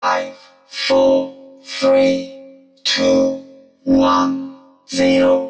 5, 4, 3, 2, 1, 0.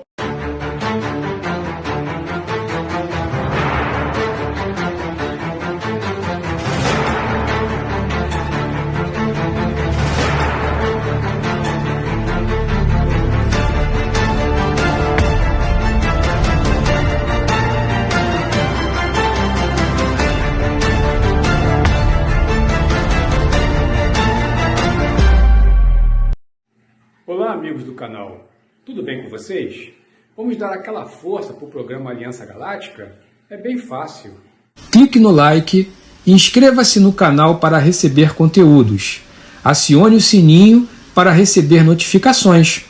Olá, amigos do canal, tudo bem com vocês? Vamos dar aquela força para o programa Aliança Galáctica? É bem fácil. Clique no like e inscreva-se no canal para receber conteúdos. Acione o sininho para receber notificações.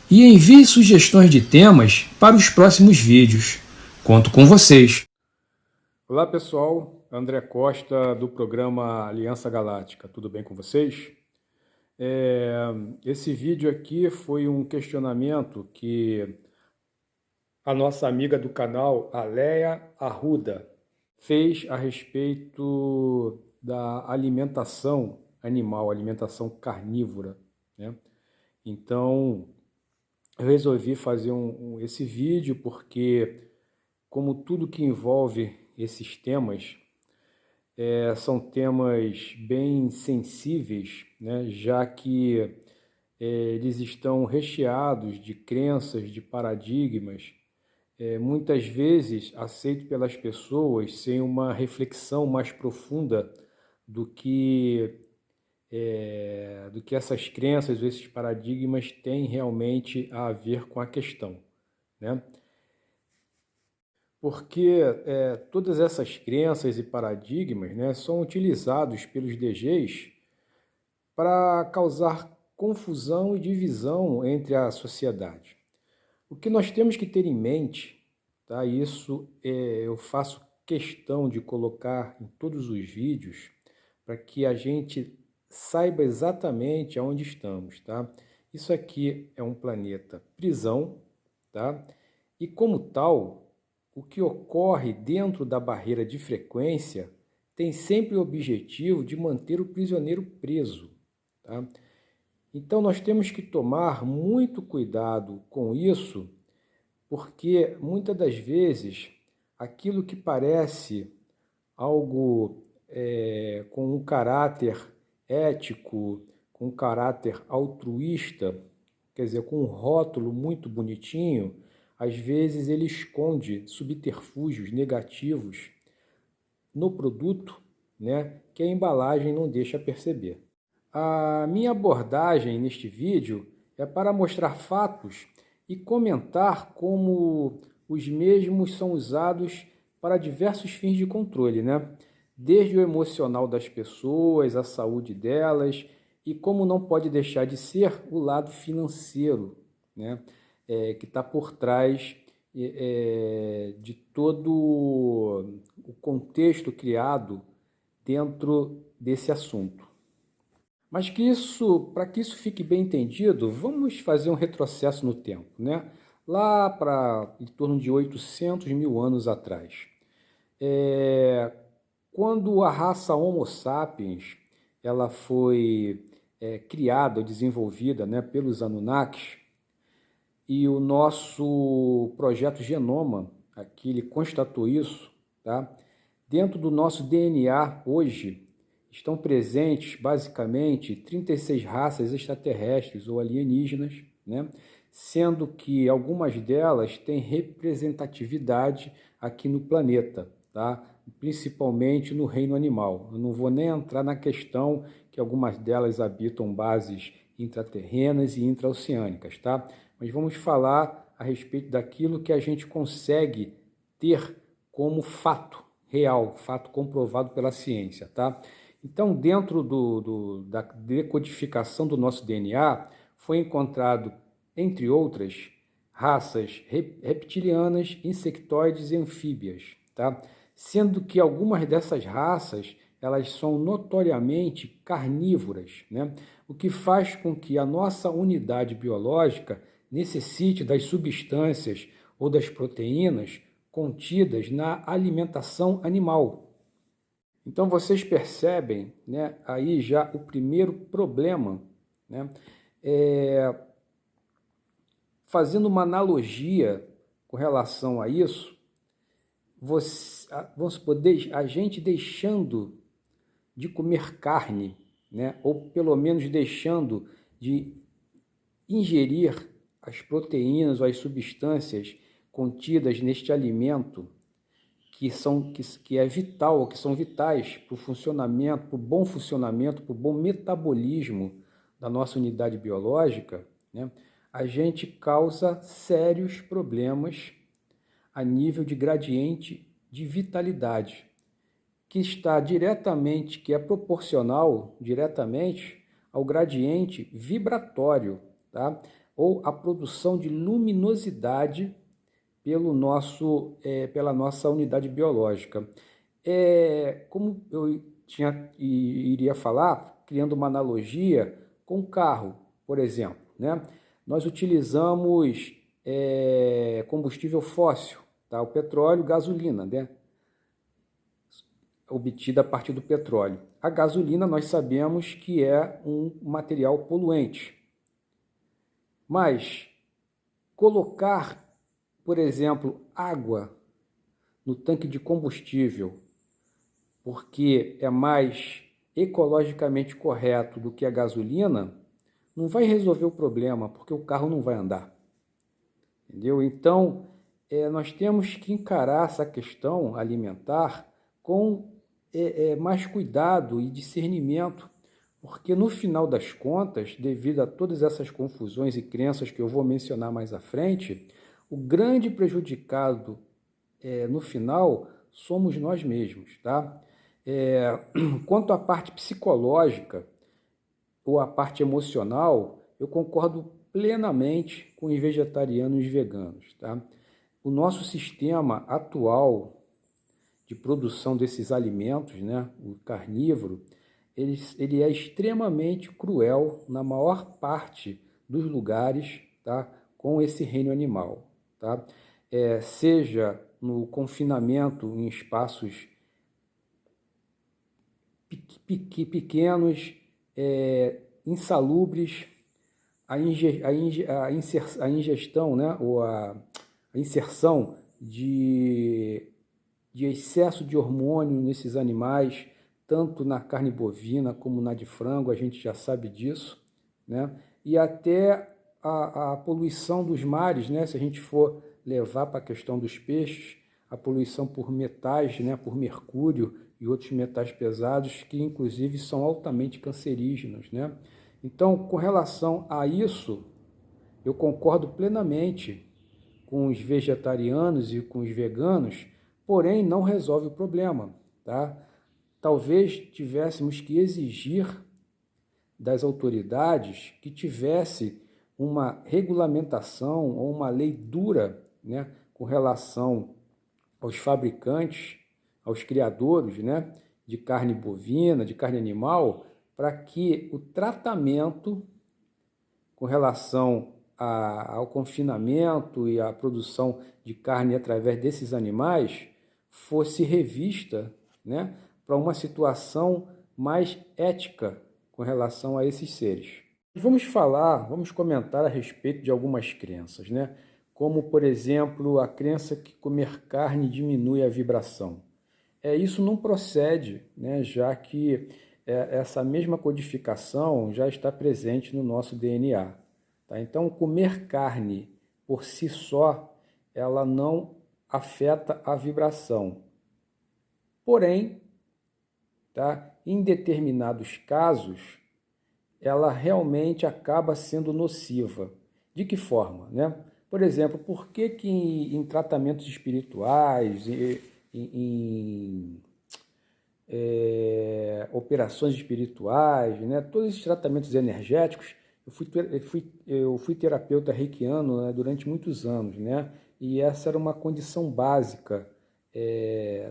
E envie sugestões de temas para os próximos vídeos. Conto com vocês. Olá pessoal, André Costa do programa Aliança Galáctica, tudo bem com vocês? Esse vídeo aqui foi um questionamento que a nossa amiga do canal, a Leia Arruda, fez a respeito da alimentação animal, alimentação carnívora, né? Então, eu resolvi fazer esse vídeo porque, como tudo que envolve esses temas, são temas bem sensíveis, né? Já que eles estão recheados de crenças, de paradigmas, muitas vezes aceitos pelas pessoas sem uma reflexão mais profunda do que essas crenças, esses paradigmas têm realmente a ver com a questão, né? Porque todas essas crenças e paradigmas, né, são utilizados pelos DGs para causar confusão e divisão entre a sociedade. O que nós temos que ter em mente, tá? Isso eu faço questão de colocar em todos os vídeos para que a gente saiba exatamente aonde estamos, tá? Isso aqui é um planeta prisão, tá? E como tal, o que ocorre dentro da barreira de frequência tem sempre o objetivo de manter o prisioneiro preso, tá? Então nós temos que tomar muito cuidado com isso, porque muitas das vezes aquilo que parece algo com um caráter ético, com um caráter altruísta, quer dizer, com um rótulo muito bonitinho, às vezes ele esconde subterfúgios negativos no produto, né, que a embalagem não deixa perceber. A minha abordagem neste vídeo é para mostrar fatos e comentar como os mesmos são usados para diversos fins de controle, né? Desde o emocional das pessoas, a saúde delas e como não pode deixar de ser o lado financeiro, né? Que está por trás de todo o contexto criado dentro desse assunto. Mas para que isso fique bem entendido, vamos fazer um retrocesso no tempo, né? Lá para em torno de 800 mil anos atrás. Quando a raça Homo sapiens ela foi criada, desenvolvida, né, pelos Anunnakis, e o nosso projeto Genoma, aqui ele constatou isso, tá? Dentro do nosso DNA hoje estão presentes basicamente 36 raças extraterrestres ou alienígenas, né? Sendo que algumas delas têm representatividade aqui no planeta, tá? Principalmente no reino animal. Eu não vou nem entrar na questão que algumas delas habitam bases intraterrenas e intraoceânicas, tá? Mas vamos falar a respeito daquilo que a gente consegue ter como fato real, fato comprovado pela ciência, tá? Então, dentro da decodificação do nosso DNA, foi encontrado, entre outras, raças reptilianas, insectoides e anfíbias, tá? Sendo que algumas dessas raças elas são notoriamente carnívoras, né? O que faz com que a nossa unidade biológica necessite das substâncias ou das proteínas contidas na alimentação animal. Então vocês percebem, né, aí já o primeiro problema, né, fazendo uma analogia com relação a isso, vamos supor, a gente deixando de comer carne, né, ou pelo menos deixando de ingerir as proteínas ou as substâncias contidas neste alimento que é vital, que são vitais para o funcionamento, para o bom funcionamento, para o bom metabolismo da nossa unidade biológica, né? A gente causa sérios problemas a nível de gradiente de vitalidade, que é proporcional diretamente ao gradiente vibratório, tá? Ou a produção de luminosidade pela nossa unidade biológica. Como eu iria falar, criando uma analogia com o carro, por exemplo, né? Nós utilizamos combustível fóssil, tá? O petróleo, gasolina, né? Obtida a partir do petróleo. A gasolina nós sabemos que é um material poluente, mas colocar, por exemplo, água no tanque de combustível, porque é mais ecologicamente correto do que a gasolina, não vai resolver o problema, porque o carro não vai andar. Entendeu? Então, nós temos que encarar essa questão alimentar com mais cuidado e discernimento, porque no final das contas, devido a todas essas confusões e crenças que eu vou mencionar mais à frente, o grande prejudicado no final somos nós mesmos, tá? Quanto à parte psicológica ou à parte emocional, eu concordo plenamente com os vegetarianos e veganos, tá? O nosso sistema atual de produção desses alimentos, né, o carnívoro, ele é extremamente cruel na maior parte dos lugares, tá, com esse reino animal, tá? Seja no confinamento em espaços pequenos, insalubres, a ingestão, né, ou a inserção de excesso de hormônio nesses animais, tanto na carne bovina como na de frango, a gente já sabe disso, né? E até a poluição dos mares, né? Se a gente for levar para a questão dos peixes, a poluição por metais, né? Por mercúrio e outros metais pesados, que inclusive são altamente cancerígenos, né? Então, com relação a isso, eu concordo plenamente com os vegetarianos e com os veganos, porém não resolve o problema, tá? Talvez tivéssemos que exigir das autoridades que tivesse uma regulamentação ou uma lei dura, né, com relação aos fabricantes, aos criadores, né, de carne bovina, de carne animal, para que o tratamento com relação ao confinamento e à produção de carne através desses animais fosse revista, né, para uma situação mais ética com relação a esses seres. Vamos comentar a respeito de algumas crenças, né? Como, por exemplo, a crença que comer carne diminui a vibração. Isso não procede, né, já que essa mesma codificação já está presente no nosso DNA. Tá? Então, comer carne por si só, ela não afeta a vibração. Porém, tá, em determinados casos, ela realmente acaba sendo nociva. De que forma, né? Por exemplo, por que em tratamentos espirituais, em operações espirituais, né, todos esses tratamentos energéticos, eu fui terapeuta reikiano, né, durante muitos anos, né, e essa era uma condição básica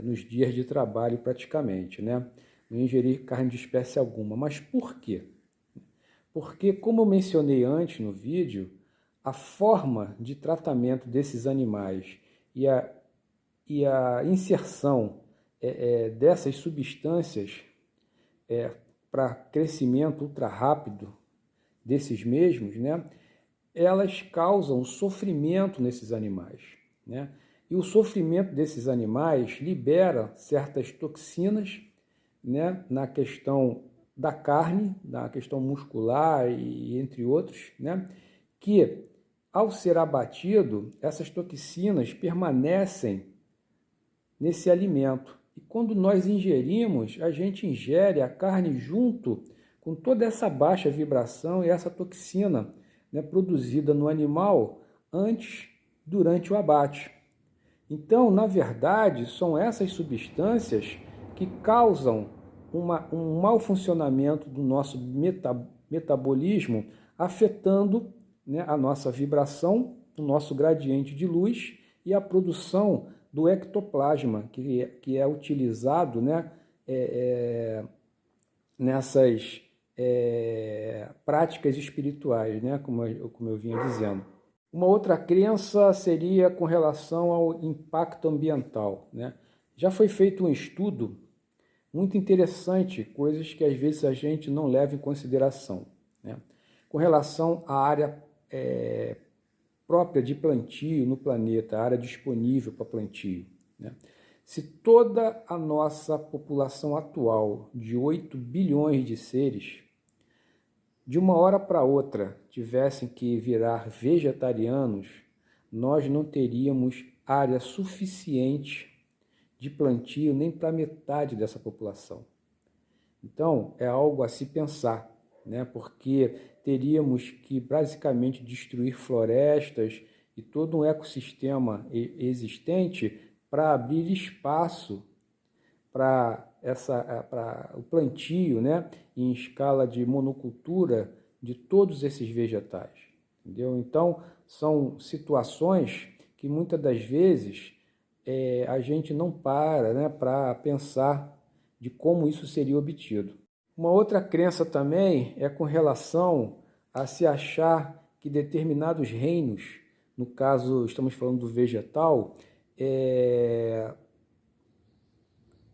nos dias de trabalho praticamente, né, não ingerir carne de espécie alguma. Mas por quê? Porque, como eu mencionei antes no vídeo, a forma de tratamento desses animais e a inserção dessas substâncias para crescimento ultra rápido desses mesmos, né, elas causam sofrimento nesses animais, né? E o sofrimento desses animais libera certas toxinas, né, na questão da carne, na questão muscular e entre outros, né, que ao ser abatido, essas toxinas permanecem nesse alimento. E quando nós ingerimos, a gente ingere a carne junto com toda essa baixa vibração e essa toxina, né, produzida no animal antes, durante o abate. Então, na verdade, são essas substâncias que causam um mau funcionamento do nosso metabolismo, afetando, né, a nossa vibração, o nosso gradiente de luz e a produção do ectoplasma, que é utilizado, né, nessas práticas espirituais, né, como eu vinha dizendo. Uma outra crença seria com relação ao impacto ambiental, né? Já foi feito um estudo muito interessante, coisas que às vezes a gente não leva em consideração, né? Com relação à área própria de plantio no planeta, a área disponível para plantio, né? Se toda a nossa população atual de 8 bilhões de seres, de uma hora para outra, tivessem que virar vegetarianos, nós não teríamos área suficiente de plantio nem para metade dessa população. Então, é algo a se pensar, né? Porque teríamos que basicamente destruir florestas e todo um ecossistema existente para abrir espaço para o plantio, né, em escala de monocultura de todos esses vegetais, entendeu? Então, são situações que muitas das vezes a gente não para, né, para pensar de como isso seria obtido. Uma outra crença também é com relação a se achar que determinados reinos, no caso estamos falando do vegetal,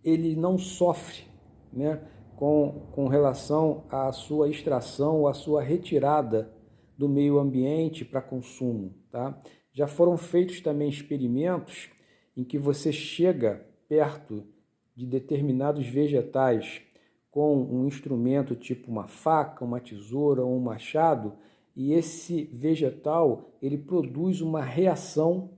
ele não sofre, né, com relação à sua extração ou à sua retirada do meio ambiente para consumo, tá? Já foram feitos também experimentos em que você chega perto de determinados vegetais com um instrumento tipo uma faca, uma tesoura ou um machado, e esse vegetal ele produz uma reação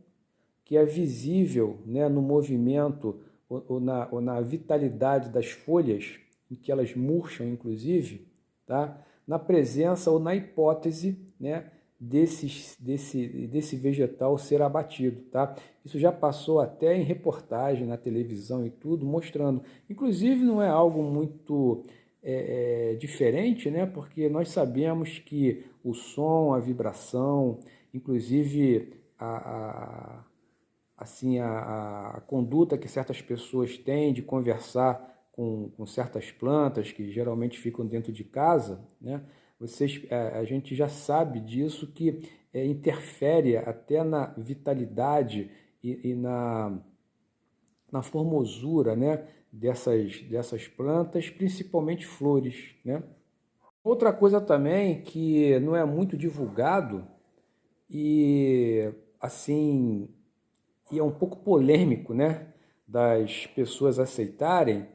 que é visível, né, no movimento ou na vitalidade das folhas, em que elas murcham, inclusive, tá? Na presença ou na hipótese, né, desse vegetal ser abatido, tá? Isso já passou até em reportagem na televisão e tudo, mostrando. Inclusive, não é algo muito diferente, né? Porque nós sabemos que o som, a vibração, inclusive a conduta que certas pessoas têm de conversar com certas plantas que geralmente ficam dentro de casa, né? A gente já sabe disso, que interfere até na vitalidade e na formosura, né, dessas plantas, principalmente flores, né? Outra coisa também que não é muito divulgado e assim é um pouco polêmico, né, das pessoas aceitarem,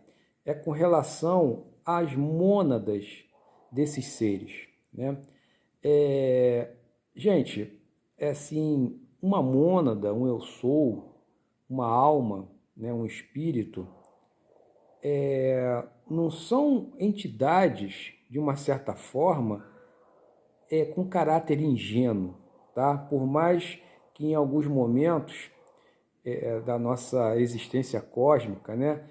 é com relação às mônadas desses seres, né? Gente, assim, uma mônada, um eu sou, uma alma, né, um espírito, não são entidades, de uma certa forma, com caráter ingênuo, tá? Por mais que em alguns momentos da nossa existência cósmica, né,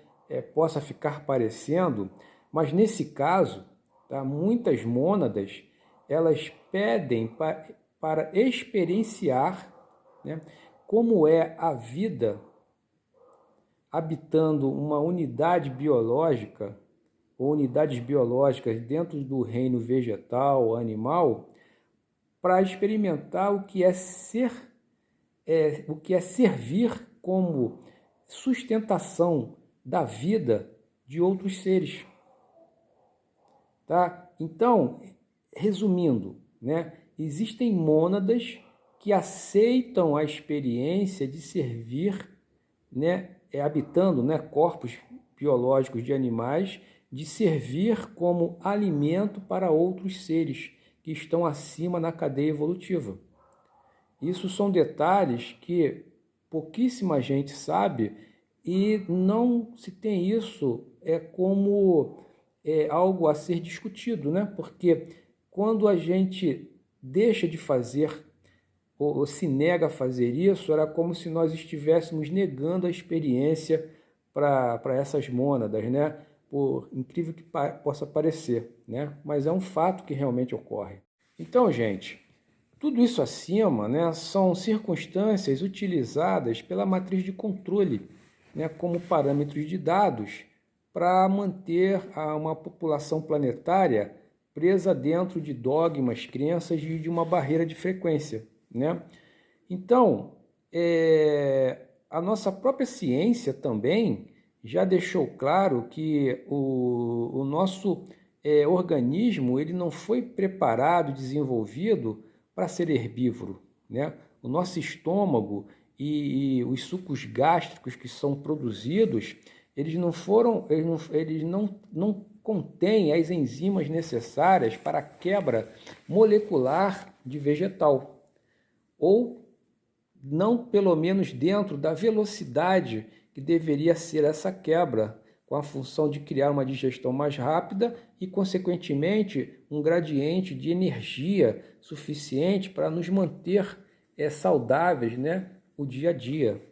possa ficar parecendo, mas nesse caso, tá, muitas mônadas, elas pedem para experienciar, né, como é a vida habitando uma unidade biológica ou unidades biológicas dentro do reino vegetal, animal, para experimentar o que é servir como sustentação da vida de outros seres. Tá? Então, resumindo, né, existem mônadas que aceitam a experiência de servir, né, habitando, né, corpos biológicos de animais, de servir como alimento para outros seres que estão acima na cadeia evolutiva. Isso são detalhes que pouquíssima gente sabe e não se tem isso como algo a ser discutido, né? Porque quando a gente deixa de fazer ou se nega a fazer isso, era como se nós estivéssemos negando a experiência para essas mônadas, né? Por incrível que possa parecer, né? Mas é um fato que realmente ocorre. Então, gente, tudo isso acima, né, são circunstâncias utilizadas pela matriz de controle, né, como parâmetros de dados para manter uma população planetária presa dentro de dogmas, crenças e de uma barreira de frequência, né? Então, a nossa própria ciência também já deixou claro que o nosso organismo ele não foi preparado, desenvolvido para ser herbívoro, né? O nosso estômago e os sucos gástricos que são produzidos, eles não contêm as enzimas necessárias para a quebra molecular de vegetal, ou não pelo menos dentro da velocidade que deveria ser essa quebra, com a função de criar uma digestão mais rápida e, consequentemente, um gradiente de energia suficiente para nos manter saudáveis, né, o dia a dia.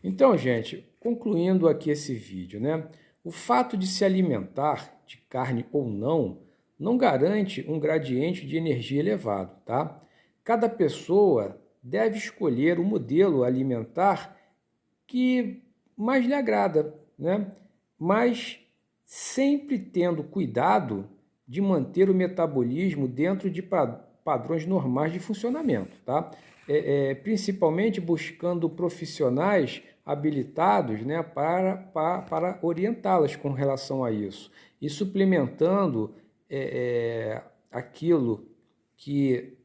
Então, gente, concluindo aqui esse vídeo, né, o fato de se alimentar de carne ou não garante um gradiente de energia elevado, tá? Cada pessoa deve escolher o modelo alimentar que mais lhe agrada, né? Mas sempre tendo cuidado de manter o metabolismo dentro de padrões normais de funcionamento, tá? Principalmente buscando profissionais habilitados, né, para orientá-las com relação a isso e suplementando aquilo que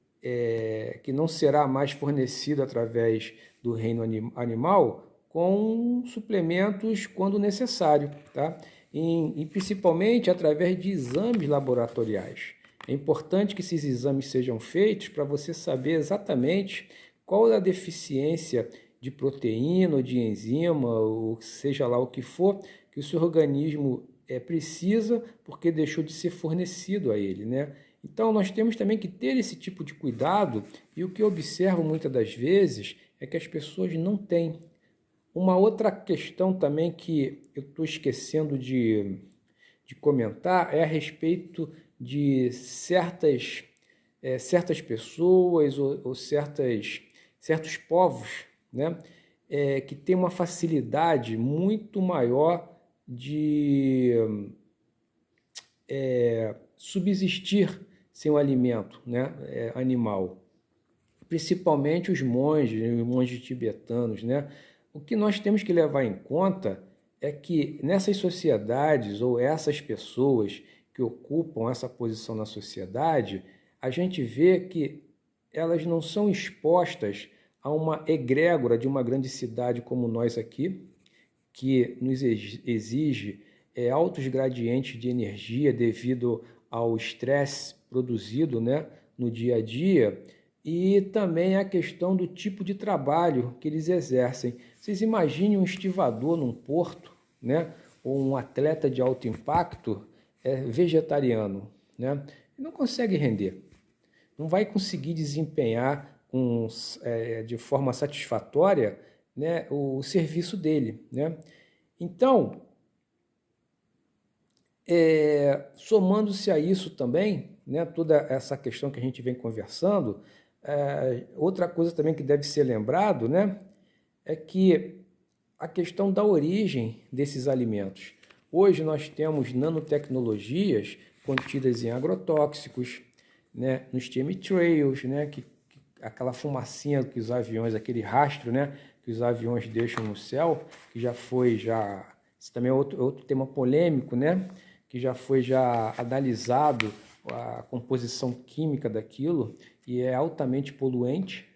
não será mais fornecido através do reino animal com suplementos quando necessário, tá? E principalmente através de exames laboratoriais. É importante que esses exames sejam feitos para você saber exatamente qual é a deficiência de proteína ou de enzima, ou seja lá o que for, que o seu organismo precisa porque deixou de ser fornecido a ele, né? Então, nós temos também que ter esse tipo de cuidado, e o que eu observo muitas das vezes é que as pessoas não têm. Uma outra questão também que eu estou esquecendo de comentar é a respeito de certas pessoas ou certos povos, né, que têm uma facilidade muito maior de subsistir sem o alimento, né, animal. Principalmente os monges tibetanos, né? O que nós temos que levar em conta é que nessas sociedades ou essas pessoas que ocupam essa posição na sociedade, a gente vê que elas não são expostas a uma egrégora de uma grande cidade como nós aqui, que nos exige altos gradientes de energia devido ao estresse produzido, né, no dia a dia, e também a questão do tipo de trabalho que eles exercem. Vocês imaginem um estivador num porto, né, ou um atleta de alto impacto vegetariano, né? Ele não consegue render, não vai conseguir desempenhar de forma satisfatória, né, o serviço dele, né? Então, somando-se a isso também, né, toda essa questão que a gente vem conversando, outra coisa também que deve ser lembrado, né, é que a questão da origem desses alimentos. Hoje nós temos nanotecnologias contidas em agrotóxicos, né, nos chemtrails, né, aquela fumacinha que os aviões, aquele rastro, né, que os aviões deixam no céu, que já foi, esse também é outro tema polêmico, né? Que já foi analisado a composição química daquilo e é altamente poluente,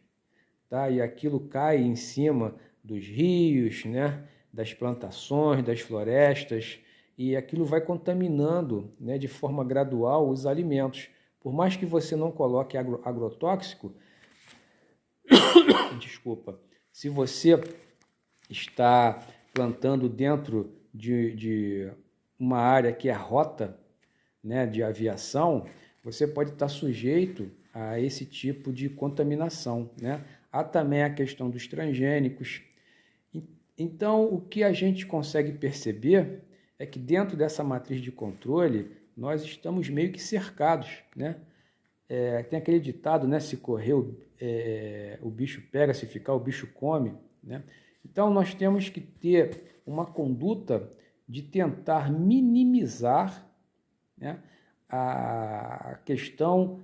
tá? E aquilo cai em cima dos rios, né? Das plantações, das florestas, e aquilo vai contaminando, né, de forma gradual os alimentos. Por mais que você não coloque agrotóxico, desculpa, se você está plantando dentro de uma área que é rota, né, de aviação, você pode estar sujeito a esse tipo de contaminação, né? Há também a questão dos transgênicos. Então, o que a gente consegue perceber é que dentro dessa matriz de controle, nós estamos meio que cercados, né? Tem aquele ditado, né? Se correr, o bicho pega, se ficar, o bicho come, né? Então, nós temos que ter uma conduta de tentar minimizar, né, a questão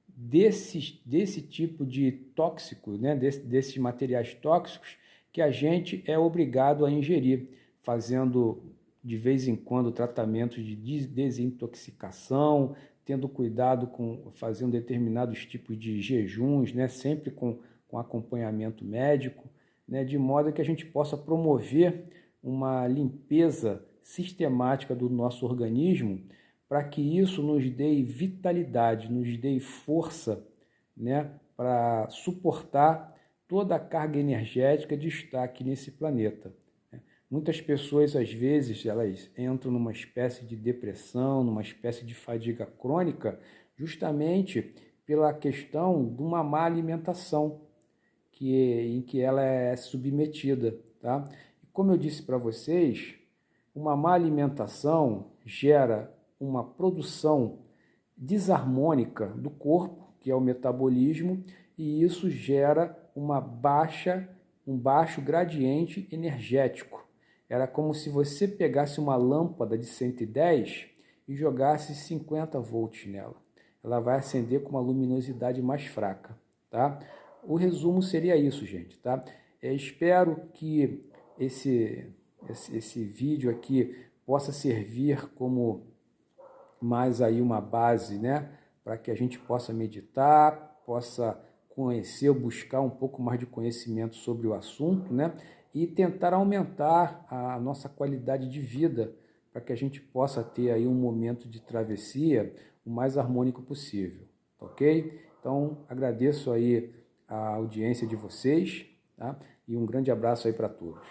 desse tipo de tóxico, né, desses materiais tóxicos que a gente é obrigado a ingerir, fazendo de vez em quando tratamentos de desintoxicação, tendo cuidado com fazendo determinados tipos de jejuns, né, sempre com acompanhamento médico, né, de modo que a gente possa promover uma limpeza sistemática do nosso organismo, para que isso nos dê vitalidade, nos dê força, né, para suportar toda a carga energética de estar aqui nesse planeta. Muitas pessoas, às vezes, elas entram numa espécie de depressão, numa espécie de fadiga crônica, justamente pela questão de uma má alimentação em que ela é submetida, tá? E como eu disse para vocês, uma má alimentação gera uma produção desarmônica do corpo, que é o metabolismo, e isso gera um baixo gradiente energético. Era como se você pegasse uma lâmpada de 110 e jogasse 50 volts nela. Ela vai acender com uma luminosidade mais fraca, tá? O resumo seria isso, gente, tá? Espero que esse vídeo aqui possa servir como mais aí uma base, né, para que a gente possa meditar, possa conhecer, buscar um pouco mais de conhecimento sobre o assunto, né, e tentar aumentar a nossa qualidade de vida, para que a gente possa ter aí um momento de travessia o mais harmônico possível, ok? Então, agradeço aí a audiência de vocês, tá? E um grande abraço aí para todos.